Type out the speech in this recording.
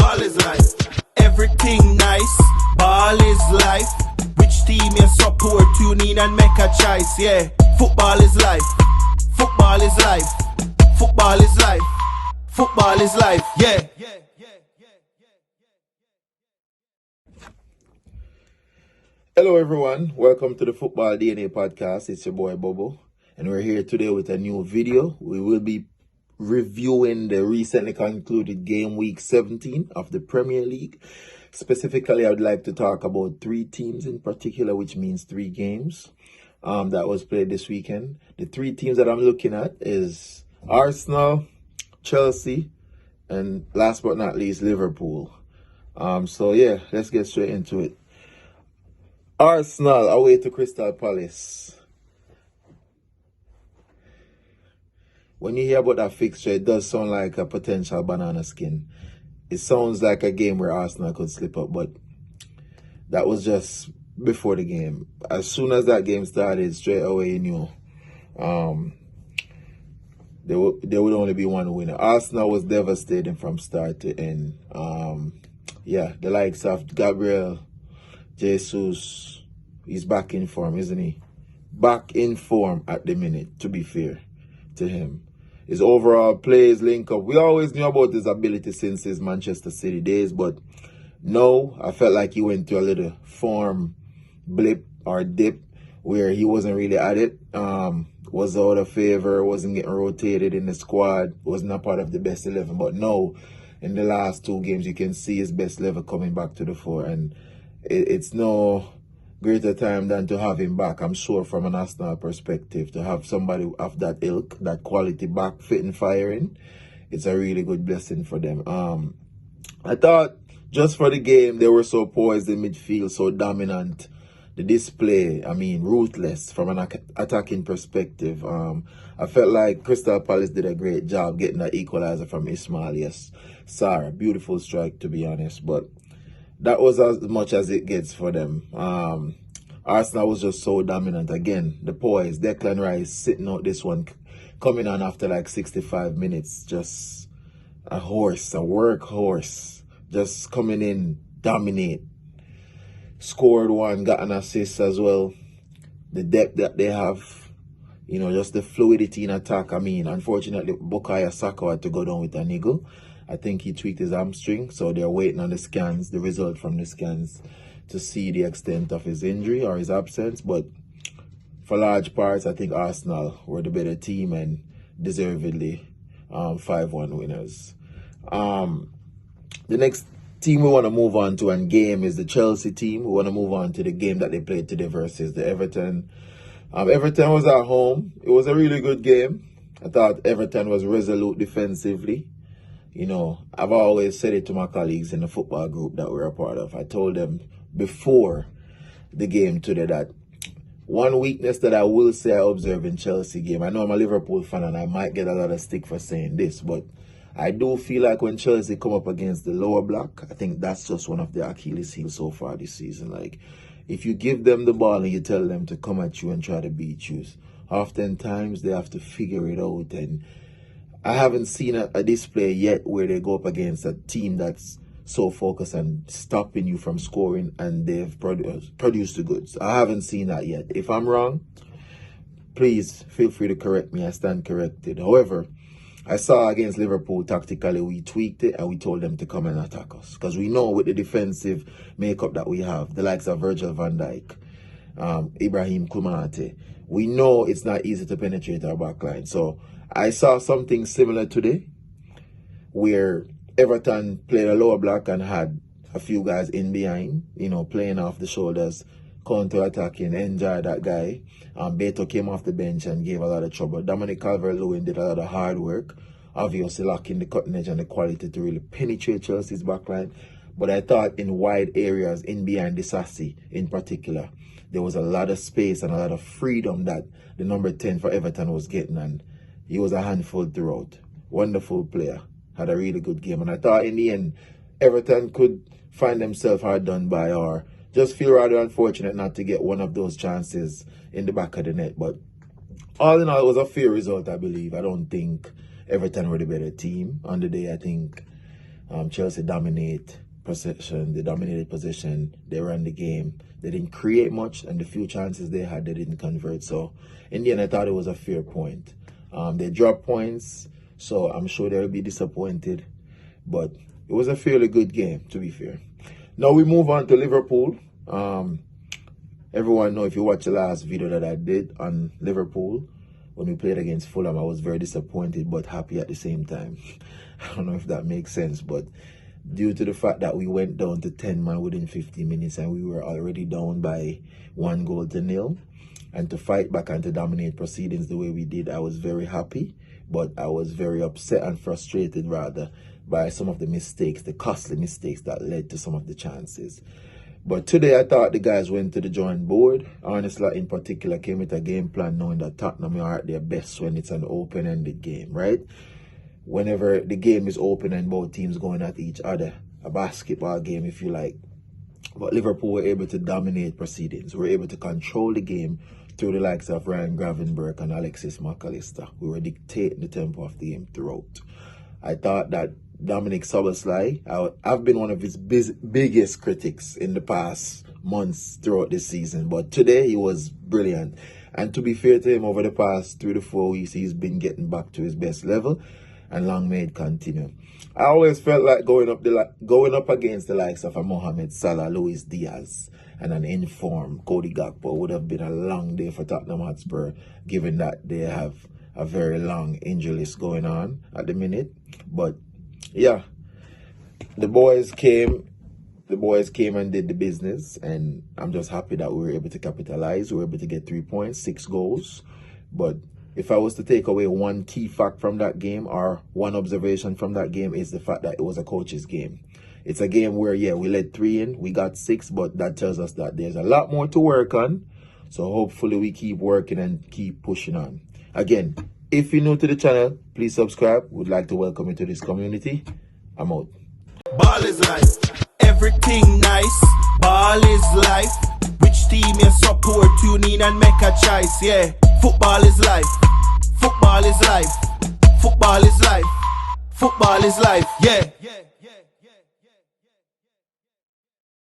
Football is life. Everything nice. Ball is life. Which team you support? Tune in and make a choice. Yeah. Football is life. Football is life. Football is life. Football is life. Yeah. Hello everyone, welcome to the Football DNA podcast. It's your boy Bobo, and we're here today with a new video. We will be reviewing the recently concluded game week 17 of the Premier League. Specifically, I would like to talk about three teams in particular, which means three games that was played this weekend. The three teams that I'm looking at is Arsenal, Chelsea, and last but not least, Liverpool. So yeah, let's get straight into it. Arsenal away to Crystal Palace. When you hear about that fixture, it does sound like a potential banana skin. It sounds like a game where Arsenal could slip up, but that was just before the game. As soon as that game started, straight away you knew there would only be one winner. Arsenal was devastating from start to end. The likes of Gabriel Jesus, he's back in form, isn't he? Back in form at the minute, to be fair to him. His overall plays link up. We always knew about his ability since his Manchester City days, but no, I felt like he went through a little form blip or dip where he wasn't really at it. Was out of favor, wasn't getting rotated in the squad, wasn't a part of the best 11. But no, in the last two games, you can see his best level coming back to the fore, and it's no greater time than to have him back. I'm sure from an Arsenal perspective, to have somebody of that ilk, that quality back, fit and firing, it's a really good blessing for them. I thought just for the game, they were so poised in midfield, so dominant. The display, ruthless from an attacking perspective. I felt like Crystal Palace did a great job getting that equalizer from Ismail. Yes, Sarah, beautiful strike to be honest, but that was as much as it gets for them. Arsenal was just so dominant. Again, the poise, Declan Rice sitting out this one, coming on after like 65 minutes. Just a workhorse. Just coming in, dominate. Scored one, got an assist as well. The depth that they have, just the fluidity in attack. Unfortunately, Bukayo Saka had to go down with a niggle. I think he tweaked his hamstring, so they're waiting on the scans, the result from the scans, to see the extent of his injury or his absence. But for large parts, I think Arsenal were the better team and deservedly 5-1 winners. The next team we want to move on to and game is the Chelsea team. We want to move on to the game that they played today versus the Everton. Everton was at home. It was a really good game. I thought Everton was resolute defensively. I've always said it to my colleagues in the football group that we're a part of. I told them before the game today that one weakness that I will say I observed in Chelsea game, I know I'm a Liverpool fan and I might get a lot of stick for saying this, but I do feel like when Chelsea come up against the lower block, I think that's just one of their Achilles heels so far this season. Like, if you give them the ball and you tell them to come at you and try to beat you, oftentimes they have to figure it out. And I haven't seen a display yet where they go up against a team that's so focused on stopping you from scoring and they've produced the goods. I haven't seen that yet. If I'm wrong, please feel free to correct me. I stand corrected. However, I saw against Liverpool tactically we tweaked it and we told them to come and attack us. Because we know with the defensive makeup that we have, the likes of Virgil van Dijk, Ibrahim Kumate, we know it's not easy to penetrate our backline. So I saw something similar today where Everton played a lower block and had a few guys in behind, playing off the shoulders, counter-attacking, enjoy that guy. Beto came off the bench and gave a lot of trouble. Dominic Calvert-Lewin did a lot of hard work, obviously lacking the cutting edge and the quality to really penetrate Chelsea's backline. But I thought in wide areas, in behind Disasi in particular, there was a lot of space and a lot of freedom that the number 10 for Everton was getting, and he was a handful throughout. Wonderful player. Had a really good game. And I thought in the end, Everton could find themselves hard done by or just feel rather unfortunate not to get one of those chances in the back of the net. But all in all, it was a fair result, I believe. I don't think Everton were the better team on the day. I think Chelsea dominate possession. They dominated possession. They ran the game. They didn't create much, and the few chances they had, they didn't convert. So in the end, I thought it was a fair point. They dropped points, so I'm sure they'll be disappointed. But it was a fairly good game, to be fair. Now we move on to Liverpool. Everyone know, if you watch the last video that I did on Liverpool, when we played against Fulham, I was very disappointed but happy at the same time. I don't know if that makes sense, but due to the fact that we went down to 10 man within 50 minutes and we were already down by 1-0, and to fight back and to dominate proceedings the way we did, I was very happy, but I was very upset and frustrated rather by some of the mistakes, the costly mistakes that led to some of the chances. But today I thought the guys went to the drawing board. Honestly, in particular, came with a game plan knowing that Tottenham are at their best when it's an open-ended game, right? Whenever the game is open and both teams going at each other, a basketball game if you like. But Liverpool were able to dominate proceedings. We were able to control the game through the likes of Ryan Gravenberch and Alexis McAllister. We were dictating the tempo of the game throughout. I thought that Dominic Szoboszlai, I've been one of his biggest critics in the past months throughout this season, but today he was brilliant. And to be fair to him, over the past 3 to 4 weeks, he's been getting back to his best level, and long may it continue. I always felt like going up against the likes of a Mohamed Salah, Luis Diaz, and an informed Cody Gakpo would have been a long day for Tottenham Hotspur, given that they have a very long injury list going on at the minute. But yeah, the boys came and did the business, and I'm just happy that we were able to capitalize. We were able to get 3 points, 6 goals. But if I was to take away one key fact from that game, or one observation from that game, is the fact that it was a coach's game. It's a game where, yeah, we let 3 in, we got 6, but that tells us that there's a lot more to work on. So hopefully we keep working and keep pushing on. Again, if you're new to the channel, please subscribe. We'd like to welcome you to this community. I'm out. Ball is life, everything nice. Ball is life. Which team you support? Tune in and make a choice. Yeah, football is life. Football is life. Football is life. Football is life. Yeah.